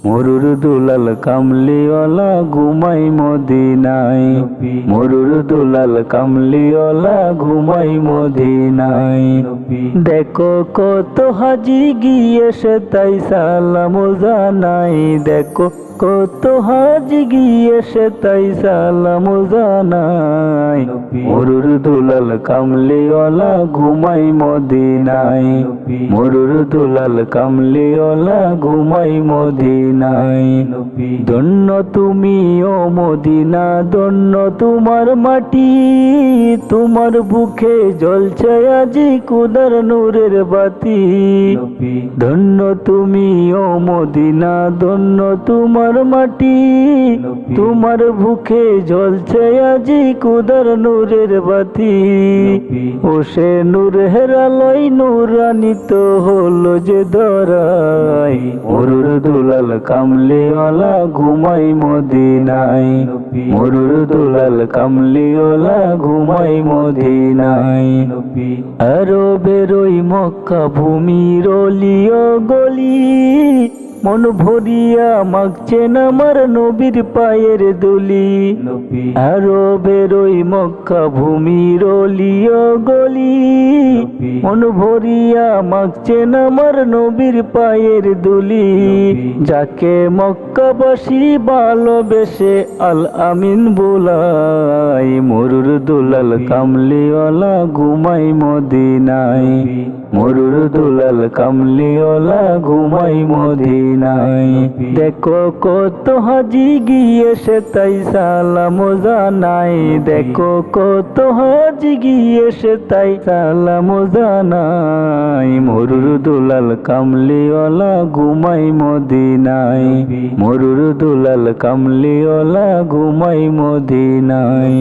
মরুর দুলাল কামলিওয়ালা ঘুমাই মদিনায়, মরুর দুলাল কামলিওয়ালা ঘুমাই মদিনায়। দেখো কত হাজি গিয়েছে তাই সালাম জানাই, দেখো কত হাজি গিয়েছে তাই সালাম জানাই। মরুর দুলাল কামলিওয়ালা ঘুমাই মদিনায়, মরুর দুলাল কামলিওয়ালা ঘুমাই মদিনায়। ধন্য তুমি ও মদিনা, ধন্য তোমার মাটি, তোমার বুকে জ্বলছে আজি খুদার নূরের বাতি। ধন্য তুমি ও মদিনা, ধন্য তোমার মাটি, তোমার বুকে জ্বলছে আজি খুদার নূরের বাতি। ও সে নূরের আলোয় নূরান্বিত হলো যে ধরায়, মরুর দুলাল কামলিওয়ালা ঘুমাই মদিনায়, মরুর দুলাল কামলিওয়ালা ঘুমাই মদিনায়। আরো বেরোই মক্কা ভূমির অলিও গলি, মন ভরিয়া মাগছেন আমার নবীর পায়ের দুলি। আরো বেরোই মক্কা ভূমির অলিও গলি, মন ভরিয়া মাগছেন আমার নবীর পায়ের দুলি। যাকে মক্কাবাসী ভালোবেসে আল আমিন বোলাই, মরুর দুলাল কামলিওয়ালা ঘুমাই মদিনায়, মরুর দুলাল কামলিওয়ালা ঘুমাই মদিনায়। দেখো কত হাজি গিয়েছে তাই সালাম জানাই, দেখো কত হাজি গিয়েছে তাই সালাম জানাই। মরুর দুলাল কামলিওয়ালা ঘুমাই মদিনায়, মরুর দুলাল কামলিওয়ালা ঘুমাই মদিনায়।